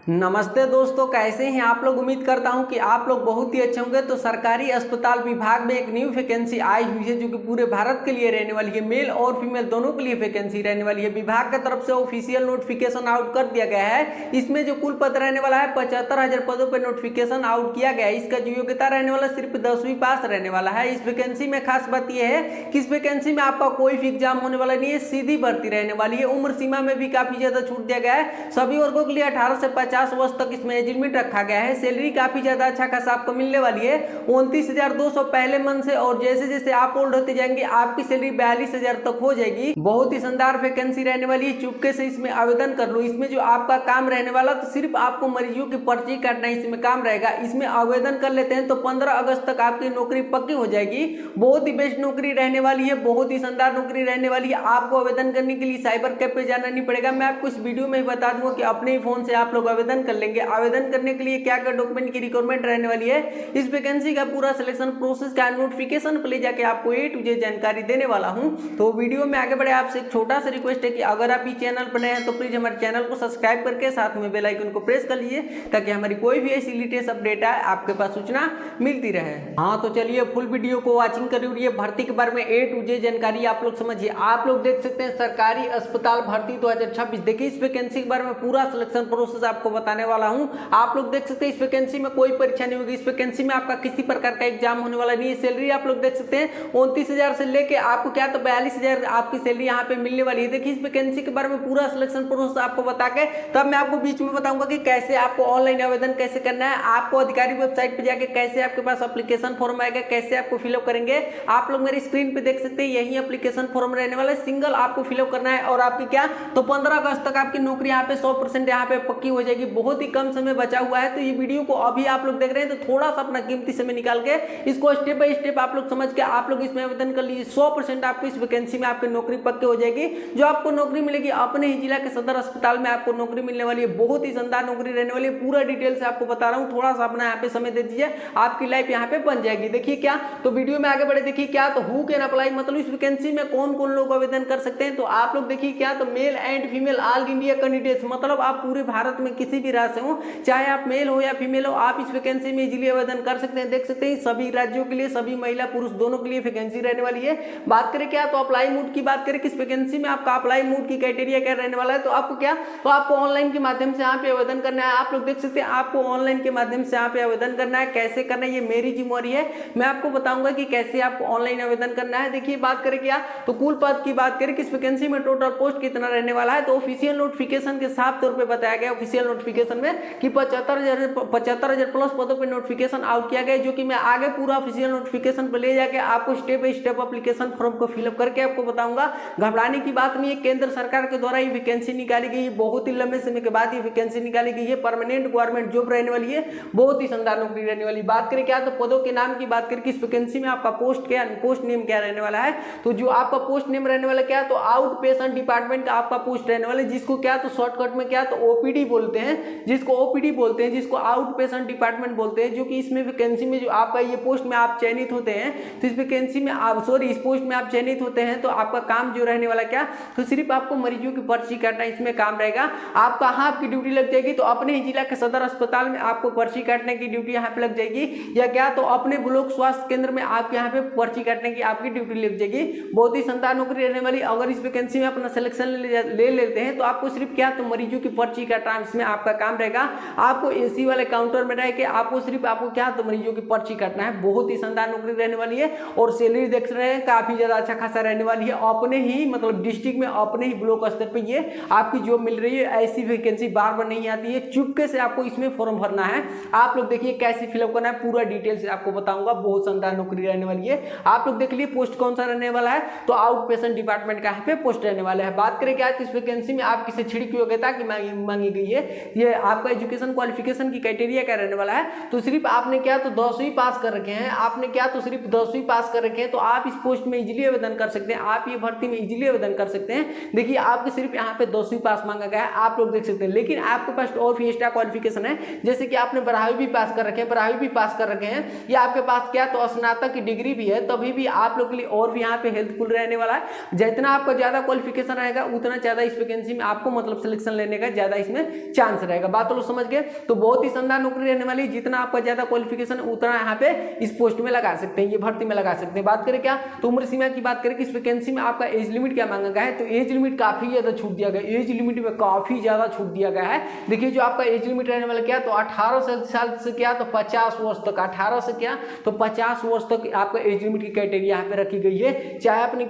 नमस्ते दोस्तों, कैसे हैं आप लोग। उम्मीद करता हूं कि आप लोग बहुत ही अच्छे होंगे। तो सरकारी अस्पताल विभाग में एक न्यू वैकेंसी आई हुई है जो कि पूरे भारत के लिए रहने वाली है। मेल और फीमेल दोनों के लिए वैकेंसी रहने वाली है। विभाग की तरफ से ऑफिशियल नोटिफिकेशन आउट कर दिया गया है। इसमें जो कुल पद रहने वाला है 75,000 पदों पर नोटिफिकेशन आउट किया गया है। इसका जो योग्यता रहने वाला सिर्फ 10वीं पास रहने वाला है। इस वैकेंसी में खास बात यह है कि इस वैकेंसी में आपका कोई भी एग्जाम होने वाला नहीं है, सीधी भर्ती रहने वाली है। उम्र सीमा में भी काफी ज्यादा छूट दिया गया है। सभी वर्गों के लिए 18 से 50 वर्ष तक इसमें एज लिमिट रखा गया है। सैलरी काफी ज्यादा अच्छा खासा आपको मिलने वाली है, 29,200 पहले मंथ से, और जैसे जैसे आप ओल्ड होते जाएंगे आपकी सैलरी 42,000 तक हो जाएगी। बहुत ही शानदार वैकेंसी रहने वाली है। चुपके से इसमें आवेदन कर लो। इसमें जो आपका काम रहने वाला तो सिर्फ आपको मरीजों की पर्ची काटना इसमें काम रहेगा। इसमें आवेदन कर लेते हैं तो 15 अगस्त तक आपकी नौकरी पक्की हो जाएगी। बहुत ही बेस्ट नौकरी रहने वाली है, बहुत ही शानदार नौकरी रहने वाली है। आपको आवेदन करने के लिए साइबर कैफ पे जाना नहीं पड़ेगा। मैं आपको इस वीडियो में ही बता दूंगा कि अपने ही फोन से आप लोग आवेदन कर लेंगे। आवेदन करने के लिए क्या क्या डॉक्यूमेंट की रिक्वायरमेंट रहने वाली है, इस वैकेंसी का पूरा सिलेक्शन प्रोसेस का नोटिफिकेशन पे ले जाके आपको A to Z जानकारी देने वाला हूं। तो वीडियो में आगे बढ़े आपसे एक छोटा सा रिक्वेस्ट है कि अगर आप इस चैनल पर नए हैं तो प्लीज हमारे चैनल को सब्सक्राइब करके साथ में बेल आइकन को प्रेस कर लीजिए ताकि हमारी कोई भी ऐसी लेटेस्ट अपडेट आए आपके पास सूचना मिलती रहे। हाँ तो चलिए फुल वीडियो को वॉचिंग करिए। भर्ती के बारे में A to Z जानकारी आप लोग समझिए। आप लोग देख सकते हैं सरकारी अस्पताल भर्ती 2026। देखिए इस वैकेंसी के बारे में पूरा सिलेक्शन प्रोसेस आपको बताने वाला हूं। आप लोग देख सकते हैं इस वैकेंसी में कोई परीक्षा नहीं होगी। इस वैकेंसी में आपका किसी प्रकार का एग्जाम होने वाला नहीं है। सैलरी आप लोग देख सकते हैं 29,000 से लेके आपको क्या तो 42,000 आपकी सैलरी यहाँ पे मिलने वाली है। देखिए इस वैकेंसी के बारे में पूरा सिलेक्शन प्रोसेस आपको बता के तब मैं आपको बीच में बताऊंगा कि कैसे आपको ऑनलाइन आवेदन कैसे करना है। आपको अधिकारिक वेबसाइट पे जाके कैसे आपके पास एप्लीकेशन फॉर्म आएगा, कैसे आपको फिलअप करेंगे। आप लोग मेरी स्क्रीन पे देख सकते हैं यही एप्लीकेशन फॉर्म रहने वाला है। सिंगल आपको फिलअप करना है और आपकी क्या तो 15 अगस्त तक आपकी नौकरी यहाँ पे 100% यहाँ पे पक्की हो जाएगी। बहुत ही कम समय बचा हुआ है। तो ये वीडियो को अभी आप लोग देख रहे हैं तो थोड़ा सा अपना कीमती समय निकाल के इसको स्टेप बाय स्टेप आप लोग समझ के आप लोग इसमें आवेदन कर लीजिए। 100% आपको इस वैकेंसी में आपकी नौकरी पक्की हो जाएगी। जो आपको नौकरी मिलेगी अपने ही जिला के सदर अस्पताल में आपको नौकरी मिलने वाली है। बहुत ही शानदार नौकरी रहने वाली है। पूरा डिटेल से आपको बता रहा हूँ। थोड़ा सा अपना यहाँ पे समय दे दीजिए, आपकी लाइफ यहाँ पे बन जाएगी। देखिए क्या तो वीडियो में आगे बढ़े। देखिए क्या तो हु कैन अप्लाई, मतलब इस वैकेंसी में कौन कौन लोग आवेदन कर सकते हैं। तो आप लोग देखिए क्या तो male and female all India candidates, मतलब आप पूरे भारत में किसी भी राज्य से हो, चाहे आप मेल हो या फीमेल हो, आप इस वैकेंसी में इजीली आवेदन कर सकते हैं। देख सकते हैं सभी राज्यों के लिए, सभी महिला पुरुष दोनों के लिए वैकेंसी रहने वाली है। बात करें क्या तो अप्लाई मोड की बात करें, किस वैकेंसी में आपका अप्लाई मोड की क्राइटेरिया क्या रहने वाला है। तो आपको क्या तो आपको ऑनलाइन के माध्यम से यहाँ पे आवेदन करना है। आप लोग देख सकते हैं आपको ऑनलाइन के माध्यम से यहाँ पे आवेदन करना है। कैसे करना है ये मेरी जिम्मेवारी है, मैं आपको बताऊंगा कि कैसे आपको ऑनलाइन आवेदन करना है। देखिए बात करें क्या तो कुल पद की बात करें किस वैकेंसी में टोटल पोस्ट कितना रहने वाला है। तो ऑफिशियल नोटिफिकेशन के साफ तौर पर बताया गया ऑफिशियल नोटिफिकेशन में कि 75,000 प्लस पदों पे नोटिफिकेशन आउट किया गया, जो कि मैं आगे पूरा ऑफिशियल नोटिफिकेशन पे ले जाके आपको step by step application form को फिलअप करके आपको बताऊंगा। घबराने की बात नहीं है। केंद्र सरकार के द्वारा ये वैकेंसी निकाली गई है। बहुत ही लंबे समय के बाद ये वैकेंसी निकाली गई है। परमानेंट गवर्नमेंट जॉब रहने वाली है। बहुत ही शानदार नौकरी रहने वाली। बात करें क्या तो पदों के नाम की बात करें इस वैकेंसी में आपका पोस्ट नेम क्या रहने वाला है। तो जो आपका पोस्ट नेम रहने वाला क्या तो आउट पेशेंट डिपार्टमेंट का आपका पोस्ट रहने वाला है, जिसको क्या तो शॉर्टकट में क्या तो ओपीडी बोलते हैं, जिसको आउट पेशेंट डिपार्टमेंट बोलते हैं। जो कि इसमें वैकेंसी में जो आपका ये पोस्ट में आप चयनित होते हैं तो इस वैकेंसी में आप इस पोस्ट में आप चयनित होते हैं तो आपका काम जो रहने वाला क्या तो सिर्फ आपको मरीजों की पर्ची काटना इसमें काम रहेगा। आप कहाँ आपकी ड्यूटी लग जाएगी तो अपने ही जिला के सदर अस्पताल में आपको पर्ची काटने की ड्यूटी यहाँ पे लग जाएगी, या क्या तो अपने ब्लॉक स्वास्थ्य केंद्र में आप यहाँ पे पर्ची काटने की आपकी ड्यूटी लग जाएगी। बहुत ही शानदार नौकरी रहने वाली। अगर इस वैकेंसी में अपना सिलेक्शन ले लेते हैं तो आपको सिर्फ क्या तो मरीजों की पर्ची काटना इसमें आपका काम रहेगा। आपको एसी वाले काउंटर में रह के आपको क्या तो मरीजों की पर्ची काटना है। बहुत ही शानदार नौकरी रहने वाली है। और सैलरी देख रहे हैं काफी ज्यादा अच्छा खासा रहने वाली है। अपने ही मतलब डिस्ट्रिक्ट में अपने ही ब्लॉक स्तर पे ये आपकी जॉब मिल रही है। ऐसी वैकेंसी बार बार नहीं आती है। चुपके से आपको इसमें फॉर्म भरना है। आप लोग देखिए कैसे फिलअप करना है पूरा डिटेल से आपको बताऊंगा। बहुत शानदार नौकरी रहने वाली है। आप लोग देख लिए पोस्ट कौन सा रहने वाला है तो आउट पेशेंट डिपार्टमेंट का यहाँ पे पोस्ट रहने वाला है। बात करें क्या इस वैकेंसी में आपकी शैक्षणिक योग्यता की मांगी गई है। ये आपका एजुकेशन क्वालिफिकेशन की क्राइटेरिया क्या रहने वाला है तो सिर्फ आपने क्या तो 10वीं पास कर रखे हैं। आपने क्या तो सिर्फ 10वीं पास कर रखे हैं तो आप इस पोस्ट में इजीली आवेदन कर सकते हैं। आप ये भर्ती में इजीली आवेदन कर सकते हैं। देखिए आपके सिर्फ यहाँ पे 10वीं पास मांगा गया है, आप लोग देख सकते हैं। लेकिन आपके पास और भी एक्स्ट्रा क्वालिफिकेशन है, जैसे कि आपने 12वीं भी पास कर रखे हैं, 12वीं भी पास कर रखे हैं, या आपके पास क्या तो स्नातक की डिग्री भी है, तभी भी आप लोग के लिए और भी यहाँ पे हेल्पफुल रहने वाला है। जितना आपका ज्यादा क्वालिफिकेशन रहेगा उतना ज्यादा इस वैकेंसी में आपको मतलब सिलेक्शन लेने का ज्यादा इसमें चांस चांस रहेगा। बात लोग समझ गए। तो बहुत ही शानदार नौकरी रहने वाली, जितना आपका ज्यादा क्वालिफिकेशन उतना यहाँ पे इस पोस्ट में लगा सकते हैं, ये भर्ती में लगा सकते हैं। बात करें क्या, तो उम्र सीमा की बात करें कि इस वैकेंसी में आपका एज लिमिट क्या मांगा गया है, तो एज लिमिट काफी ज्यादा छूट दिया गया, एज लिमिट में काफी ज्यादा छूट दिया गया है। देखिए जो आपका एज लिमिट रहने वाला क्या, तो 18 साल से क्या तो 50 वर्ष तक, 18 से क्या तो 50 वर्ष तक आपका एज लिमिट की क्राइटेरिया यहाँ पे रखी गई है। चाहे आपने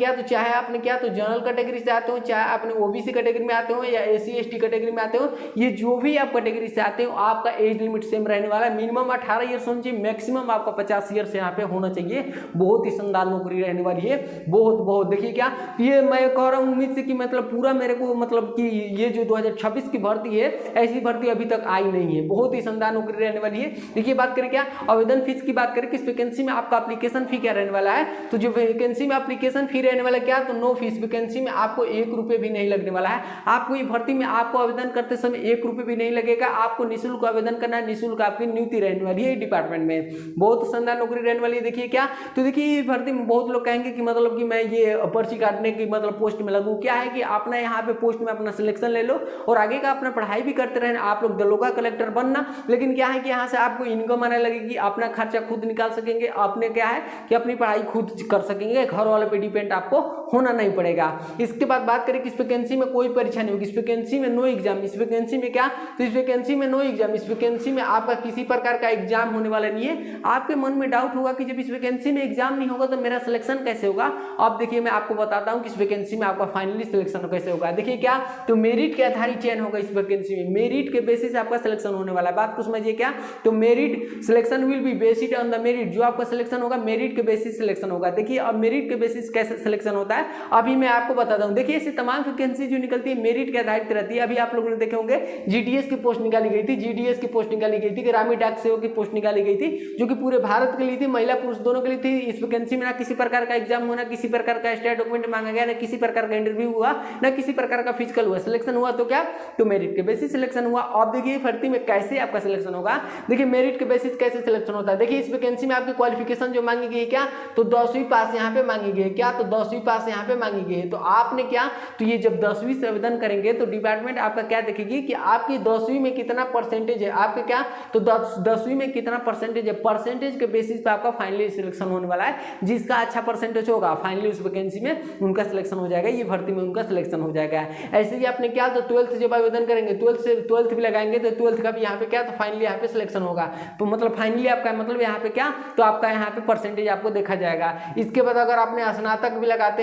क्या तो जनरल कैटेगरी से आते हो, चाहे आपने ओबीसी कैटेगरी में आते हो या एससी एसटी कैटेगरी में आते हो, ये जो भी आप कैटेगरी से आते हो आपका एज लिमिट सेम रहने वाला है। मिनिमम 18 ईयर्स होना चाहिए, मैक्सिमम आपका 50 ईयर्स यहाँ पे होना चाहिए। बहुत ही शानदार नौकरी रहने वाली है, बहुत देखिए क्या ये मैं कह रहा हूँ उम्मीद से कि मतलब पूरा मेरे को मतलब कि ये जो 2026 की भर्ती है ऐसी भर्ती अभी तक आई नहीं है। बहुत ही शानदार नौकरी रहने वाली है। देखिए बात करें क्या आवेदन फीस की बात करें कि इस वैकेंसी में आपका एप्लीकेशन फी क्या रहने वाला है, तो जो वैकेंसी में एप्लीकेशन फी रहने वाला क्या, तो नो फीस, वैकेंसी में आपको 1 रुपये भी नहीं लगने वाला है। आपको ये भर्ती में आपको आवेदन करते समय 1 रुपये भी नहीं लगेगा, आपको निःशुल्क आवेदन करना है, निःशुल्क आपकी नियुक्ति रहने वाली है डिपार्टमेंट में। बहुत शानदार नौकरी रहने वाली है। देखिए क्या, तो देखिए भर्ती में बहुत लोग कहेंगे कि मतलब कि मैं ये पर्ची काटने की मतलब पोस्ट में लगूँ, क्या है कि अपना यहाँ पे पोस्ट में अपना सिलेक्शन ले लो और आगे का अपना पढ़ाई भी करते रहना, आप लोग दरोगा कलेक्टर बनना। लेकिन क्या है कि यहाँ से आपको इनकम आने लगेगी, अपना खर्चा खुद निकाल सकेंगे, आपने क्या है कि अपनी पढ़ाई खुद कर सकेंगे, घर वालों पे डिपेंड आपको होना नहीं पड़ेगा। इसके बाद बात करें कि इस वैकेंसी में कोई परीक्षा नहीं होगी, इस वैकेंसी में नो एग्जाम, इस वैकेंसी में क्या, तो इस वैकेंसी में नो एग्जाम, इस वैकेंसी में आपका किसी प्रकार का एग्जाम होने वाला नहीं है। आपके मन में डाउट होगा कि जब इस वैकेंसी में एग्जाम नहीं होगा तो मेरा सिलेक्शन कैसे होगा। अब देखिए मैं आपको बताता हूं कि इस वैकेंसी में आपका फाइनली सिलेक्शन कैसे होगा। देखिए क्या, तो मेरिट के आधारित चयन होगा इस वैकेंसी में, मेरिट के बेसिस से आपका सिलेक्शन होने वाला है। बात को समझिए क्या, तो merit selection will be based on the merit, जो आपका सिलेक्शन होगा मेरिट के बेसिस सिलेक्शन होगा। देखिए अब मेरिट के बेसिस कैसे सिलेक्शन होता है अभी मैं आपको बताता हूं। देखिए ऐसी तमाम वैकेंसी जो निकलती है मेरिट के आधारित रहती है। अभी आप लोगों ने देखे होंगे जीडीएस की पोस्ट निकाली गई थी, जीडीएस की पोस्ट निकाली गई थी, ग्रामीण डाक सेवक की पोस्ट निकाली गई थी, जो कि पूरे भारत के लिए थी, महिला पुरुष दोनों के लिए थी। इस वैकेंसी में ना किसी प्रकार का एग्जाम हुआ, ना किसी प्रकार का स्टेट डॉक्यूमेंट मांगा गया, ना किसी प्रकार का इंटरव्यू हुआ, ना किसी प्रकार का फिजिकल हुआ, सिलेक्शन हुआ तो क्या, तो मेरिट के बेसिस सिलेक्शन हुआ। अब देखिए भर्ती में कैसे आपका सिलेक्शन होगा। देखिए मेरिट के बेसिस कैसे सिलेक्शन होता है। देखिए इस वैकेंसी में आपकी क्वालिफिकेशन जो मांगी गई है क्या, तो 10वीं पास यहाँ पे मांगी गई है, क्या तो 10वीं पास यहाँ पे मांगी गई है। तो आपने क्या, तो ये जब 10वीं से आवेदन करेंगे तो डिपार्टमेंट आपका क्या देखेगी कि आपकी 10वीं में कितना परसेंटेज है, आपके क्या, तो 10वीं में कितना परसेंटेज है, परसेंटेज के बेसिस पे आपका फाइनली सिलेक्शन होने वाला है। जिसका अच्छा परसेंटेज होगा फाइनली उस वैकेंसी में उनका सिलेक्शन हो जाएगा, ये भर्ती में उनका सिलेक्शन हो जाएगा। ऐसे ही आपने क्या, तो 12th जब आवेदन करेंगे 12th भी लगाएंगे तो 12th का भी यहाँ पे क्या, तो फाइनली यहाँ पे सिलेक्शन होगा। तो मतलब फाइनली आपका मतलब यहाँ पे क्या, तो आपका यहाँ पे परसेंटेज आपको देखा जाएगा। इसके बाद अगर आपने स्नातक भी लगाते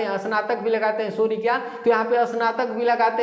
हैं, सॉरी क्या, तो यहाँ पे स्नातक भी लगाते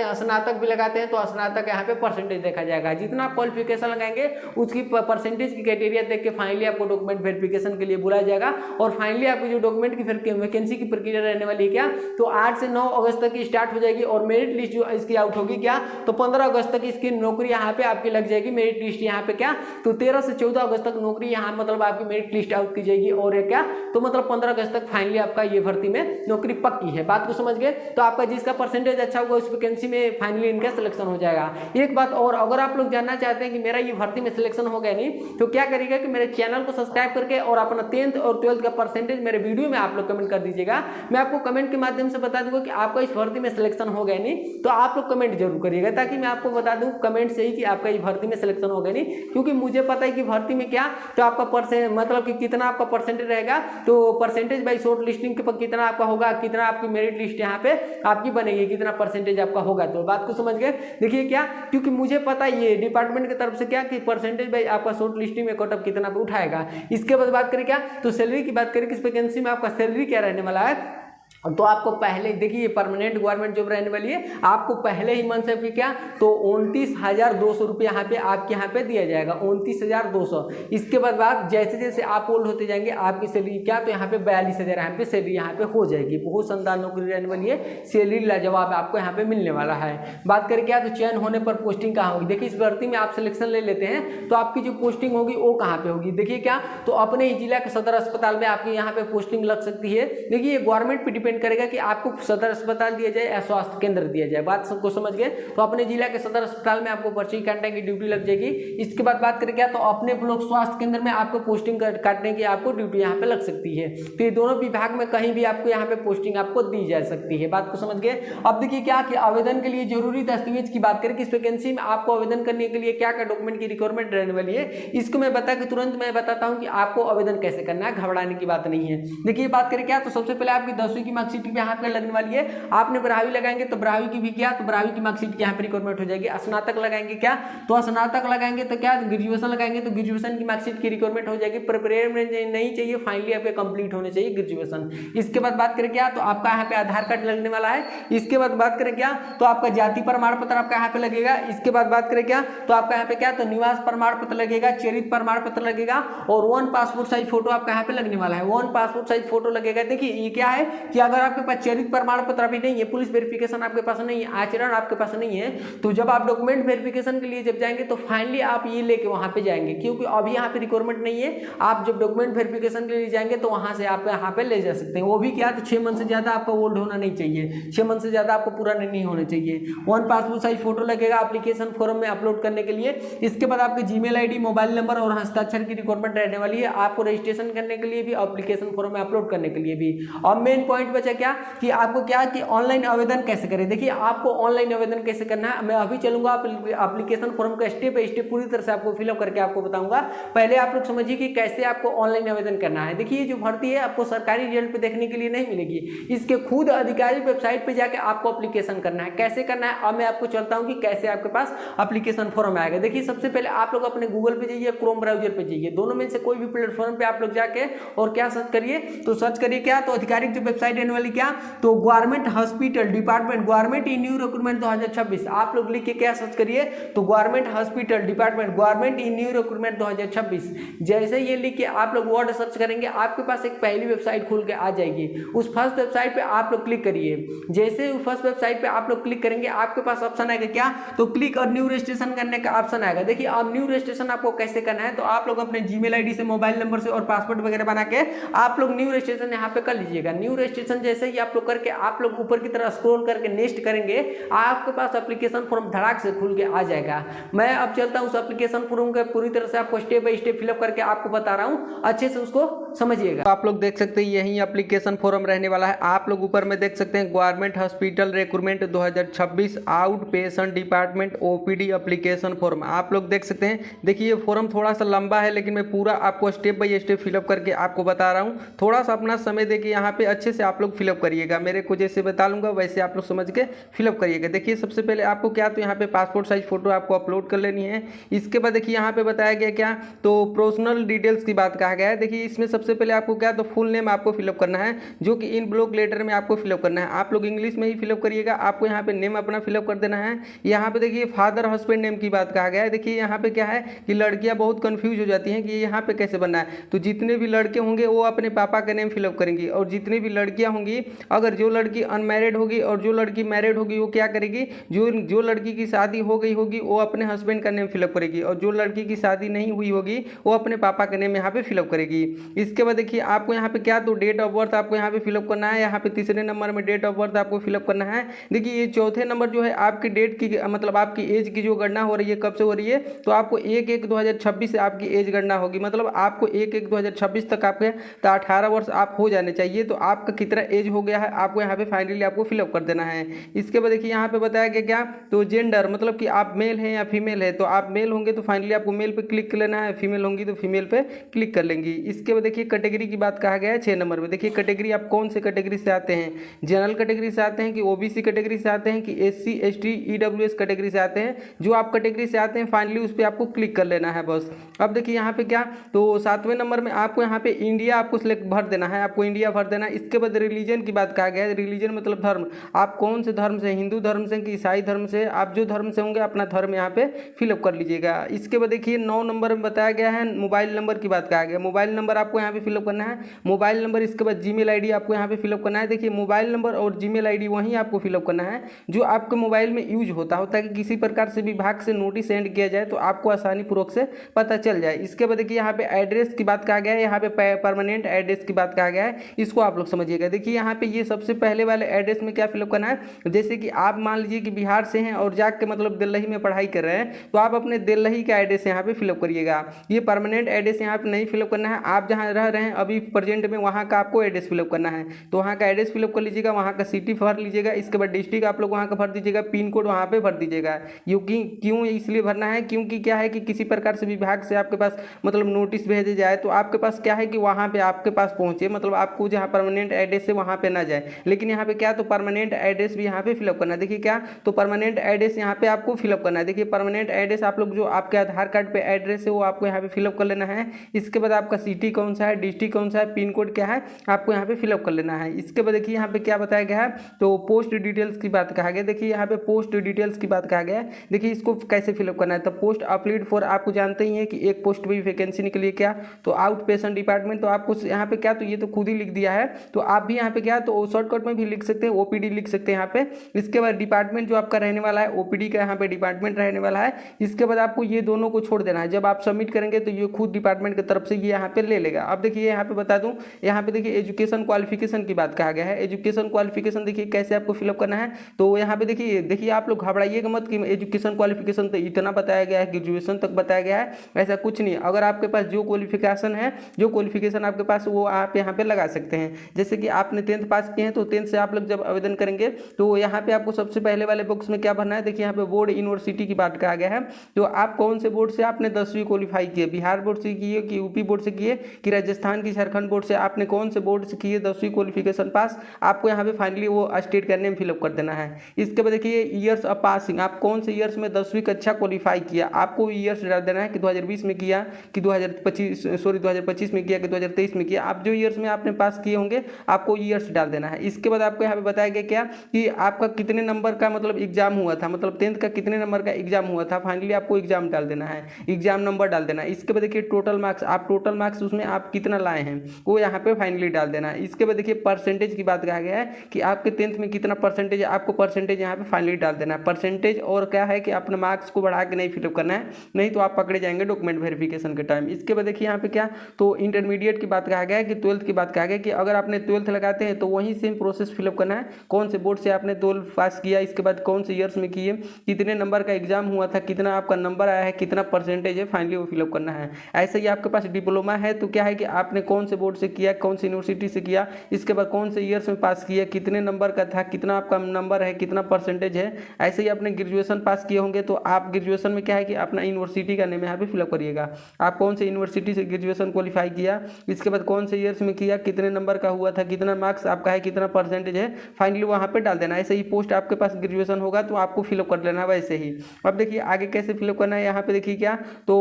हैं तो स्नातक यहाँ पे परसेंटेज देखा जाएगा। जितना आप क्वालिफिकेशन लगाएंगे उसकी परसेंटेज की क्राइटेरिया देख के फाइनली आपको डॉक्यूमेंट वेरिफिकेशन के लिए बुलाया जाएगा। और फाइनली आपकी जो डॉक्यूमेंट की वैकेंसी की प्रक्रिया रहने वाली है क्या, तो 8 से 9 अगस्त तक की स्टार्ट हो जाएगी और मेरिट लिस्ट जो इसकी आउट होगी क्या, तो 15 अगस्त तक इसकी नौकरी यहाँ पे आपकी लग जाएगी। मेरिट लिस्ट यहाँ पे क्या, तो 13 से 14 अगस्त तक नौकरी यहाँ मतलब आपकी मेरिट लिस्ट आउट की जाएगी और ये क्या, तो मतलब 15 अगस्त तक फाइनली आपका ये भर्ती में नौकरी पक्की है। बात को समझ गए। तो आपका जिसका परसेंटेज अच्छा होगा उस वैकेंसी में फाइनली इनका सिलेक्शन हो जाएगा। एक बात और, अगर आप लोग जानना चाहते हैं कि मेरा ये भर्ती में सिलेक्शन हो गया नहीं, तो क्या करिएगा कि मेरे चैनल को सब्सक्राइब करके और अपना 10th और 12th का परसेंटेज मेरे वीडियो में आप लोग कमेंट कर दीजिएगा। मैं आपको कमेंट के माध्यम से बता दूंगा कि आपका इस भर्ती में सिलेक्शन हो गया नहीं, तो आप लोग कमेंट जरूर करिएगा ताकि मैं आपको बता दूं कमेंट से ही कि आपका इस भर्ती में सिलेक्शन हो गया नहीं। क्योंकि मुझे पता है कि भर्ती में क्या, तो आपका मतलब कि कितना आपका परसेंटेज रहेगा, तो परसेंटेज बाई शॉर्ट लिस्टिंग के कितना आपका होगा, कितना आपकी मेरिट लिस्ट यहाँ पे आपकी बनेगी, कितना परसेंटेज आपका होगा। तो बात को समझ गए। देखिए क्या, क्योंकि मुझे पता ये डिपार्टमेंट की तरफ से क्या कि परसेंटेज बाई आपका शॉर्ट लिस्टिंग में कट ऑफ कितना पे उठाएगा। इसके बाद बात करें क्या, तो सैलरी की बात करें कि इस वैकेंसी में आपका सैलरी क्या रहने वाला है। तो आपको पहले देखिए परमानेंट गवर्नमेंट जॉब रहने वाली है, आपको पहले ही मंथ से क्या, तो 29,200 रुपये यहाँ पे आपके यहाँ पे दिया जाएगा, 29,200। इसके बाद बात जैसे जैसे आप ओल्ड होते जाएंगे आपकी सैलरी क्या, तो यहाँ पे 42,000 यहाँ पे सैलरी यहाँ पे हो जाएगी। बहुत शानदार नौकरी रहने वाली है, सैलरी लाजवाब आपको यहाँ पे मिलने वाला है। बात करें क्या, तो चयन होने पर पोस्टिंग कहाँ होगी। देखिए इस भर्ती में आप सिलेक्शन ले लेते हैं तो आपकी जो पोस्टिंग होगी वो कहाँ पे होगी। देखिए क्या, तो अपने ही जिला के सदर अस्पताल में आपकी यहाँ पे पोस्टिंग लग सकती है। देखिए गवर्नमेंट पे डिपेंड डिपेंड करेगा कि आपको सदर अस्पताल दिया जाए या स्वास्थ्य केंद्र दिया जाए। बात सबको समझ गए। तो अपने जिला के सदर अस्पताल में आपको पर्ची काटने की ड्यूटी लग जाएगी। इसके बाद बात करें क्या, तो अपने ब्लॉक स्वास्थ्य केंद्र में आपको पोस्टिंग काटने की आपको ड्यूटी यहाँ पे लग सकती है। तो ये दोनों विभाग में कहीं भी आपको यहाँ पे पोस्टिंग आपको दी जा सकती है। बात को समझ गए। अब देखिए क्या कि आवेदन के लिए जरूरी दस्तावेज की बात करें कि इस वैकेंसी में आपको आवेदन करने के लिए क्या क्या डॉक्यूमेंट की रिक्वायरमेंट रहने वाली है, इसको मैं बता के तुरंत मैं बताता हूँ कि आपको आवेदन कैसे करना है, घबराने की बात नहीं है। देखिए बात करें क्या, तो सबसे पहले आपकी 10वीं की मार्कशीट यहाँ पे लगने वाली है। आपने 12वीं लगाएंगे तो 12वीं की भी क्या, तो 12वीं की मार्कशीट यहाँ पे रिक्वायरमेंट हो जाएगी। स्नातक लगाएंगे क्या, तो स्नातक लगाएंगे तो क्या, ग्रेजुएशन लगाएंगे तो ग्रेजुएशन की मार्कशीट की रिक्वायरमेंट हो जाएगी। प्रिपेयर में नहीं चाहिए, फाइनली आपके कंप्लीट होने चाहिए ग्रेजुएशन। इसके बाद बात करें क्या, तो आपका यहाँ पे आधार कार्ड लगने वाला है। इसके बाद बात करें क्या, तो आपका जाति प्रमाण पत्र आपका यहाँ पे लगेगा। इसके बाद बात करें क्या, तो आपका यहाँ पे क्या, तो निवास प्रमाण पत्र लगेगा, चरित्र प्रमाण पत्र लगेगा और 1 पासपोर्ट साइज फोटो आपका यहाँ पे लगने वाला है। 1 पासपोर्ट साइज फोटो लगेगा। देखिए ये क्या है कि अगर आपके पास चरित्र प्रमाण पत्र अभी नहीं है, पुलिस वेरिफिकेशन आपके पास नहीं है, आचरण आपके पास नहीं है, तो जब आप डॉक्यूमेंट वेरिफिकेशन के लिए जब जाएंगे तो फाइनली आप ये लेके वहां पे जाएंगे, क्योंकि अभी यहाँ पे रिक्वायरमेंट नहीं है। आप जब डॉक्यूमेंट वेरिफिकेशन के लिए जाएंगे तो वहां से आप यहाँ पे ले जा सकते हैं। वो भी क्या, तो 6 मंथ से ज्यादा आपका ओल्ड होना नहीं चाहिए, 6 मंथ से ज्यादा आपको पूरा नहीं होना चाहिए। 1 पासपोर्ट साइज फोटो लगेगा एप्लीकेशन फॉर्म में अपलोड करने के लिए। इसके बाद आपके जीमेल आईडी, मोबाइल नंबर और हस्ताक्षर की रिक्वायरमेंट रहने वाली है आपको रजिस्ट्रेशन करने के लिए भी, एप्लीकेशन फॉर्म में अपलोड करने के लिए भी। और मेन पॉइंट बचा क्या कि आपको क्या कि ऑनलाइन आवेदन कैसे करें। देखिए आपको ऑनलाइन आवेदन कैसे करना है मैं अभी चलूंगा एप्लीकेशन फॉर्म का स्टेप बाय स्टेप पूरी तरह से आपको फिलअप करके आपको बताऊंगा। पहले आप लोग समझिए कि कैसे आपको ऑनलाइन आवेदन करना है। देखिए जो भर्ती है आपको सरकारी रिजल्ट पे देखने के लिए नहीं मिलेगी, इसके खुद आधिकारिक वेबसाइट पे जाके आपको एप्लीकेशन करना है। कैसे करना है अब मैं आपको चलता हूं कि कैसे आपके पास एप्लीकेशन फॉर्म आएगा। देखिए सबसे पहले आप लोग अपने गूगल पे जाइए, क्रोम ब्राउजर पे जाइए, दोनों में से कोई भी प्लेटफॉर्म पे आप लोग जाके और क्या सर्च करिए, तो सर्च करिए क्या, तो आधिकारिक जो वेबसाइट रहने वाली क्या, तो government hospital department government in new recruitment 2026 आप लोग लिख के क्या सर्च करिए, तो government hospital department government in new recruitment 2026। जैसे ये लिख के आप लोग वर्ड सर्च करेंगे आपके पास एक पहली वेबसाइट खुल के आ जाएगी। उस फर्स्ट वेबसाइट पे आप लोग क्लिक करिए। जैसे फर्स्ट वेबसाइट पे आप लोग क्लिक करेंगे आपके पास ऑप्शन आएगा क्या, तो क्लिक और न्यू रजिस्ट्रेशन करने का ऑप्शन आएगा। देखिए अब न्यू रजिस्ट्रेशन आपको कैसे करना है, तो आप लोग अपने जीमेल आईडी से, मोबाइल नंबर से और पासवर्ड वगैरह बना के आप लोग न्यू रजिस्ट्रेशन यहाँ पे कर लीजिएगा। न्यू रजिस्ट्रेशन जैसे ही आप लोग करके आप लोग ऊपर की तरफ स्क्रॉल करके नेक्स्ट करेंगे, आपके पास एप्लीकेशन फॉर्म धड़ाक से खुल के आ जाएगा। मैं अब चलता हूँ उस एप्लीकेशन फॉर्म का पूरी तरह से आपको स्टेप बाय स्टेप फिलअप करके आपको बता रहा हूँ, अच्छे से उसको समझिएगा। आप लोग देख सकते हैं यही एप्लीकेशन फॉर्म रहने वाला है। आप लोग ऊपर में देख सकते हैं government hospital recruitment 2026 out patient department OPD application form आप लोग देख सकते हैं। देखिए ये फॉर्म थोड़ा सा लंबा है लेकिन मैं पूरा आपको स्टेप बाय स्टेप फिलअप करके आपको बता रहा हूँ। थोड़ा सा अपना समय देके यहाँ पे अच्छे से आप लोग फिलअप करिएगा, मेरे को जैसे बता लूंगा वैसे आप लोग समझ के फिलअप करिएगा। देखिए सबसे पहले आपको क्या, तो यहाँ पे पासपोर्ट साइज फोटो आपको अपलोड कर लेनी है। इसके बाद देखिए यहाँ पे बताया गया क्या, तो पर्सनल डिटेल्स की बात कहा गया है। देखिए इसमें सबसे पहले आपको क्या, तो फुल नेम आपको फिलअप करना है जो कि इन ब्लॉक लेटर में आपको फिलअप करना है। आप लोग इंग्लिश में ही फिलअप करिएगा, आपको यहाँ पे नेम अपना फिलअप कर देना है। यहाँ पे देखिए फादर हस्बैंड नेम की बात कहा गया है। देखिए यहाँ पे क्या है कि लड़कियाँ बहुत कंफ्यूज हो जाती हैं कि यहाँ पे कैसे बनना है, तो जितने भी लड़के होंगे वो अपने पापा का नेम फिलअप करेंगी और जितनी भी लड़कियां होंगी, अगर जो लड़की अनमैरिड होगी और जो लड़की मैरिड होगी वो क्या करेगी, जो लड़की की शादी हो गई होगी वो अपने हस्बैंड का नेम फिलअप करेगी और जो लड़की की शादी नहीं हुई होगी वो अपने पापा का नेम यहाँ पे फिलअप करेगी। इसके बाद देखिए आपको यहाँ पे क्या, तो डेट ऑफ बर्थ आपको यहाँ पे फिलअप करना है। यहाँ पे तीसरे नंबर में डेट ऑफ बर्थ आपको फिलअप करना है। देखिए ये चौथे नंबर जो है आपकी डेट की मतलब आपकी एज की जो गणना हो रही है कब से हो रही है, तो आपको 1/1/2026 से आपकी एज गणना होगी। मतलब आपको 1/1/2026 तक आपके 18 वर्ष आप हो जाने चाहिए। तो आपका कितना एज हो गया है आपको यहाँ पे फाइनली आपको फिलअप कर देना है। इसके बाद देखिए यहाँ पे बताया गया क्या, तो जेंडर मतलब कि आप मेल हैं या फीमेल है, तो आप मेल होंगे तो फाइनली आपको मेल पे क्लिक कर लेना है, फीमेल होंगी तो फीमेल पे क्लिक कर लेंगी। इसके बाद देखिए कैटेगरी की बात कहा गया है 6 नंबर में। देखिए कैटेगरी आप कौन से कैटेगरी से आते हैं, जनरल कैटेगरी से आते हैं कि ओबीसी कैटेगरी से आते हैं कि SC ST EWS कैटेगरी से आते हैं। जो आप कैटेगरी से आते हैं फाइनली उस पर आपको क्लिक कर लेना है बस। अब देखिए यहाँ पे क्या, तो 7वें नंबर में आपको यहाँ पे इंडिया आपको सिलेक्ट भर देना है, आपको इंडिया भर देना है। इसके बाद रिलीजन की बात कहा गया है। रिलीजन मतलब धर्म, आप कौन से धर्म से, हिंदू धर्म से कि ईसाई धर्म से, आप जो धर्म से होंगे अपना धर्म यहाँ पे फिलअप कर लीजिएगा। इसके बाद देखिए 9 नंबर में बताया गया है मोबाइल नंबर की बात कहा गया। मोबाइल नंबर आपको यहाँ पे फिलअप करना है, मोबाइल नंबर। इसके बाद जीमेल आईडी आपको यहाँ पे फिलअप करना है। देखिए मोबाइल नंबर और जीमेल आईडी वहीं आपको फिलअप करना है जो आपके मोबाइल में यूज होता है कि किसी प्रकार से विभाग से नोटिस सेंड किया जाए तो आपको आसानी पूर्वक से पता चल जाए। इसके बाद देखिए यहाँ पे एड्रेस की बात कहा गया है, यहाँ पे परमानेंट एड्रेस की बात कहा गया है, इसको आप लोग समझिएगा। देखिए देखिए यहाँ पे ये सबसे पहले वाले एड्रेस में क्या फिलअप करना है, जैसे कि आप मान लीजिए कि बिहार से हैं और जाके मतलब दिल्ली में पढ़ाई कर रहे हैं, तो आप अपने दिल्ली का एड्रेस यहाँ पे फिलअप करिएगा। ये परमानेंट एड्रेस यहाँ पे नहीं फिलअप करना है, आप जहाँ रह रहे हैं अभी प्रेजेंट में वहाँ का आपको एड्रेस फिलअप करना है। तो वहाँ का एड्रेस फिलअप कर लीजिएगा, वहाँ का सिटी भर लीजिएगा, इसके बाद डिस्ट्रिक्ट आप लोग वहाँ का भर दीजिएगा, पिन कोड वहाँ पे भर दीजिएगा। क्यों इसलिए भरना है, क्योंकि क्या है कि किसी प्रकार से विभाग से आपके पास मतलब नोटिस भेजे जाए तो आपके पास क्या है कि वहाँ पे आपके पास पहुँचे, मतलब आपको जहाँ परमानेंट एड्रेस है वहाँ पे ना जाए। लेकिन यहाँ पे क्या, तो परमानेंट एड्रेस भी यहाँ पे फिलअप करना है। देखिए क्या, तो परमानेंट एड्रेस यहाँ पे आपको फिलअप करना है। देखिए परमानेंट एड्रेस आप लोग जो आपके आधार कार्ड पे एड्रेस है वो आपको यहाँ पे फिलअप कर लेना है। इसके बाद आपका सिटी कौन सा है, डिस्ट्रिक्ट कौन सा है, पिन कोड क्या है, आपको यहाँ पे फिलअप कर लेना है। इसके बाद देखिए यहाँ पे क्या बताया गया है, तो पोस्ट डिटेल्स की बात कहा गया। देखिए यहाँ पे पोस्ट डिटेल्स की बात कहा गया है। देखिए इसको कैसे फिलअप करना है, तो पोस्ट अप्लाइड फॉर, आपको जानते ही हैं कि एक पोस्ट भी वैकेंसी निकली है क्या, तो आउट पेशेंट डिपार्टमेंट। तो आपको यहाँ पे क्या, तो ये तो खुद ही लिख दिया है, तो आप भी यहाँ पे क्या, तो शॉर्टकट में भी लिख सकते हैं, ओपीडी लिख सकते हैं यहाँ पे। इसके बाद डिपार्टमेंट जो आपका रहने वाला है, ओपीडी का यहाँ पे डिपार्टमेंट रहने वाला है। इसके बाद आपको ये दोनों को छोड़ देना है। जब आप सबमिट करेंगे तो ये खुद डिपार्टमेंट की तरफ से ये यहाँ पे ले लेगा। अब देखिए यहाँ पे बता दूं, यहाँ पे देखिए एजुकेशन क्वालिफिकेशन की बात कहा गया है। एजुकेशन क्वालिफिकेशन देखिए कैसे आपको फिलअप करना है, तो यहाँ पे देखिए आप लोग घबराइएगा मत कि एजुकेशन क्वालिफिकेशन तो इतना बताया गया है, ग्रेजुएशन तक बताया गया है, ऐसा कुछ नहीं। अगर आपके पास जो क्वालिफिकेशन है, जो क्वालिफिकेशन आपके पास, वो आप यहाँ पे लगा सकते हैं। जैसे कि आपने 10th पास किए हैं तो 10th से आप लोग जब आवेदन करेंगे तो यहाँ पे आपको सबसे पहले वाले बॉक्स में क्या भरना है, देखिए यहाँ पे बोर्ड यूनिवर्सिटी की बात कहा गया है। तो आप कौन से बोर्ड से आपने 10वीं क्वालिफाई किए, बिहार बोर्ड से किए कि यूपी बोर्ड से किए कि राजस्थान की झारखंड बोर्ड से, आपने कौन से बोर्ड से किए 10वीं क्वालिफिकेशन पास, आपको यहाँ पे फाइनली वो स्टेट का नेम फिलअप कर देना है। इसके बाद देखिए ईयर्स ऑफ पासिंग, आप कौन से ईयर्स में 10वीं कक्षा क्वालिफाई किया, आपको ईयर्स डाल देना है कि 2020 में किया कि 2025 में किया कि 2023 में किया। आप जो ईयर्स में आपने पास किए होंगे आपको ईयर्स डाल देना है। इसके बाद आपको यहाँ पे बताया गया क्या कि आपका कितने नंबर का मतलब एग्जाम हुआ था, मतलब 10th का कितने नंबर का एग्जाम हुआ था, फाइनली आपको एग्जाम डाल देना है, एग्जाम नंबर डाल देना है। इसके बाद देखिए टोटल मार्क्स, आप टोटल मार्क्स उसमें आप कितना लाए हैं वो यहाँ पे फाइनली डाल देना है। इसके बाद देखिए परसेंटेज की बात कहा गया है कि आपके 10th में कितना परसेंटेज है, आपको परसेंटेज यहाँ पे फाइनली डाल देना है। परसेंटेज और क्या है कि अपने मार्क्स को बढ़ा के नहीं फिलअप करना है, नहीं तो आप पकड़े जाएंगे डॉक्यूमेंट वेरिफिकेशन के टाइम। इसके बाद देखिए यहाँ पे क्या, तो इंटरमीडिएट की बात कहा गया है कि 12th की बात कहा गया कि अगर आपने 12th लगाते हैं तो वहीं सेम प्रोसेस फिलअप करना है, कौन से बोर्ड से आपने 12th पास किया, इसके बाद कौन से ईयर्स में किए, कितने नंबर का एग्जाम हुआ था, कितना आपका नंबर आया है, कितना परसेंटेज है, फाइनली वो फिलअप करना है। ऐसे ही आपके पास डिप्लोमा है तो क्या है कि आपने कौन से बोर्ड से किया, कौन सी यूनिवर्सिटी से किया, इसके बाद कौन से ईयर्स में पास किया, कितने नंबर का था, कितना आपका नंबर है, कितना परसेंटेज है। ऐसे ही आपने ग्रेजुएशन पास किए होंगे तो आप ग्रेजुएशन में क्या है कि अपना यूनिवर्सिटी का नेम यहाँ पे फिलअप करिएगा, आप कौन से यूनिवर्सिटी से ग्रेजुएशन क्वालिफाई किया, इसके बाद कौन से ईयर्स में किया, कितने नंबर का हुआ था, कितना मार्क्स आपका है, कितना परसेंटेज है, फाइनली वहाँ पे डाल देना। ऐसे ही पोस्ट आपके पास ग्रेजुएशन होगा तो आपको फिलअप कर लेना है वैसे ही। अब देखिए आगे कैसे फिलअप करना है, यहाँ पे देखिए क्या, तो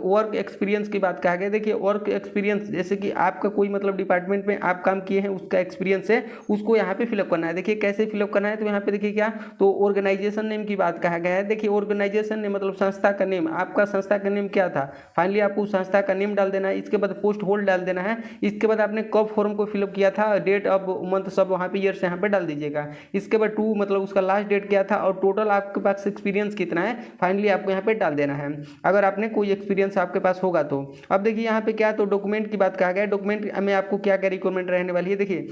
वर्क एक्सपीरियंस की बात कहा गया। देखिए वर्क एक्सपीरियंस जैसे कि आपका कोई मतलब डिपार्टमेंट में आप काम किए हैं उसका एक्सपीरियंस है, उसको यहाँ पे फिलअप करना है। देखिए कैसे फिलअप करना है, तो यहाँ पे देखिए क्या, तो ऑर्गेनाइजेशन नेम की बात कहा गया है। देखिए ऑर्गेनाइजेशन नेम मतलब संस्था का नेम, आपका संस्था का नेम क्या था, फाइनली आपको संस्था का नेम डाल देना है। इसके बाद पोस्ट होल्ड डाल देना है। इसके बाद आपने कब फॉर्म को फिलअप किया था, डेट ऑफ मंथ सब वहाँ पे ईयर्स यहाँ पे डाल दीजिएगा। इसके बाद 2 मतलब उसका लास्ट डेट क्या था और टोटल आपके पास एक्सपीरियंस कितना है, फाइनली आपको यहाँ पे डाल देना है, अगर आपने कोई एक्सपीरियंस आपके पास होगा तो। अब देखिए यहाँ पे क्या, तो डॉक्यूमेंट की बात कहा गया है। डॉक्यूमेंट में आपको क्या क्या रिक्वायरमेंट रहने वाली है, देखिए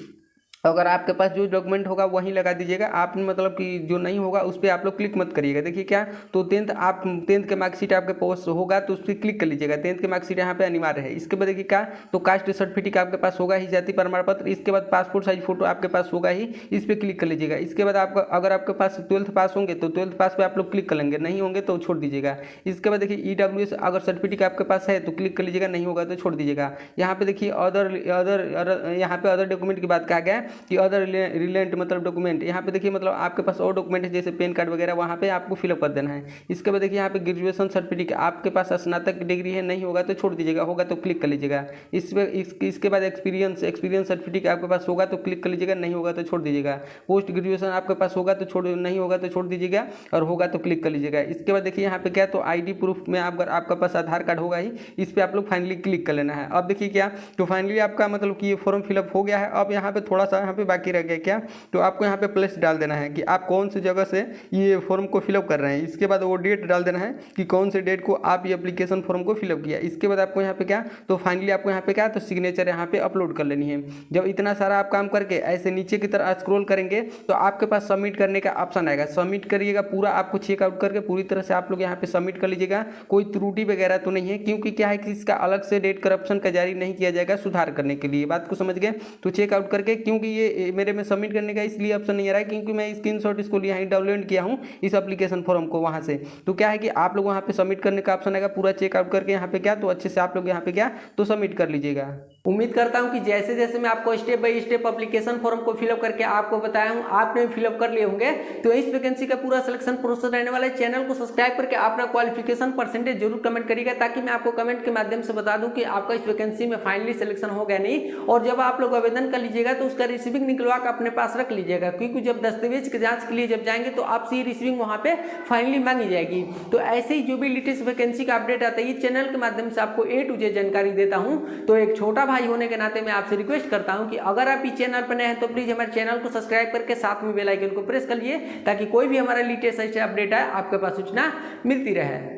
अगर आपके पास जो डॉक्यूमेंट होगा वहीं लगा दीजिएगा, आपने मतलब कि जो नहीं होगा उस पर आप लोग क्लिक मत करिएगा। देखिए क्या, तो 10th के मार्कशीट आपके पास होगा तो उस पर क्लिक कर लीजिएगा, 10th के मार्कशीट यहाँ पे अनिवार्य है। इसके बाद देखिए क्या, तो कास्ट सर्टिफिकेट आपके पास होगा ही, जाति प्रमाण पत्र, इसके बाद पासपोर्ट साइज फोटो आपके पास होगा ही, इस पर क्लिक कर लीजिएगा। इसके बाद आपका अगर आपके पास 12th पास होंगे तो 12th पास पे आप लोग क्लिक कर लेंगे, नहीं होंगे तो छोड़ दीजिएगा। इसके बाद देखिए EWS अगर सर्टिफिकेट आपके पास है तो क्लिक कर लीजिएगा, नहीं होगा तो छोड़ दीजिएगा। यहाँ पे देखिए यहाँ पे अदर डॉक्यूमेंट की बात कहा गया है कि अदर रिलेंट मतलब डॉक्यूमेंट, यहाँ पे देखिए मतलब आपके पास और डॉक्यूमेंट है जैसे पैन कार्ड वगैरह, वहाँ पे आपको फिलअप कर देना है। इसके बाद देखिए यहाँ पे ग्रेजुएशन सर्टिफिकेट, आपके पास स्नातक डिग्री है, नहीं होगा तो छोड़ दीजिएगा, होगा तो क्लिक कर लीजिएगा। इसके बाद एक्सपीरियंस सर्टिफिकेट आपके पास होगा तो क्लिक कर लीजिएगा, नहीं होगा तो छोड़ दीजिएगा। पोस्ट ग्रेजुएशन आपके पास होगा तो नहीं होगा तो छोड़ दीजिएगा, और होगा तो क्लिक कर लीजिएगा। इसके बाद देखिए यहाँ पे क्या, तो ID प्रूफ में अगर आपका पास आधार कार्ड होगा ही, इस पर आप लोग फाइनली क्लिक कर लेना है। अब देखिए क्या, तो फाइनली आपका मतलब कि ये फॉर्म फिलअप हो गया है। अब यहाँ पे थोड़ा सा सा यहाँ पे बाकी रह गया क्या, तो आपको यहाँ पे प्लस डाल देना है कि आप कौन सी जगह से ये फॉर्म को फिलअप कर रहे हैं। इसके बाद वो डेट डाल देना है कि कौन से डेट को आप ये एप्लीकेशन फॉर्म को फिलअप किया। इसके बाद आपको यहाँ पे क्या, तो फाइनली आपको यहाँ पे क्या, तो सिग्नेचर यहाँ पे अपलोड कर लेनी है। जब इतना सारा आप काम करके ऐसे नीचे की तरफ स्क्रॉल करेंगे तो आपके पास सबमिट करने का ऑप्शन आएगा। सबमिट करिएगा, पूरा आपको चेकआउट करके पूरी तरह से आप लोग यहाँ पे सबमिट कर लीजिएगा। कोई त्रुटि वगैरह तो नहीं है, क्योंकि क्या है कि इसका अलग से डेट करप्शन का जारी नहीं किया जाएगा सुधार करने के लिए। बात को समझ गए, तो चेकआउट करके, क्योंकि ये मेरे में सबमिट करने का इसलिए ऑप्शन नहीं आ रहा है क्योंकि मैं स्क्रीनशॉट इसको यहाँ डाउनलोड किया हूँ इस एप्लीकेशन फॉर्म को वहाँ से। तो क्या है कि आप लोग वहाँ पे सबमिट करने का ऑप्शन आएगा, पूरा चेकआउट करके यहाँ पे क्या, तो अच्छे से आप लोग यहाँ पे क्या, तो सबमिट कर लीजिएगा। उम्मीद करता हूं कि जैसे जैसे मैं आपको step by step application form को फिलअप करके आपको बताया हूं, आपने भी फिलअप कर लिए होंगे। तो इस वैकेंसी का पूरा सिलेक्शन प्रोसेस रहने वाला है। चैनल को सब्सक्राइब करके अपना क्वालिफिकेशन परसेंटेज जरूर कमेंट करिएगा, ताकि मैं आपको कमेंट के माध्यम से बता दूं कि आपका इस वैकेंसी में फाइनली सिलेक्शन हो गया नहीं। और जब आप लोग आवेदन कर लीजिएगा तो उसका रिसीविंग निकलवा कर अपने पास रख लीजिएगा, क्योंकि जब दस्तावेज की जांच के लिए जब जाएंगे तो आपसे रिसीविंग वहां पे फाइनली मांगी जाएगी। तो ऐसे ही जो भी लेटेस्ट वैकेंसी का अपडेट आता है, ये चैनल के माध्यम से आपको A to Z जानकारी देता हूं। तो एक छोटा भाई होने के नाते मैं आपसे रिक्वेस्ट करता हूं कि अगर आप इस चैनल पर नए हैं तो प्लीज हमारे चैनल को सब्सक्राइब करके साथ में बेल आइकन को प्रेस कर लिए, ताकि कोई भी हमारा लेटेस्ट अपडेट आए आपके पास सूचना मिलती रहे।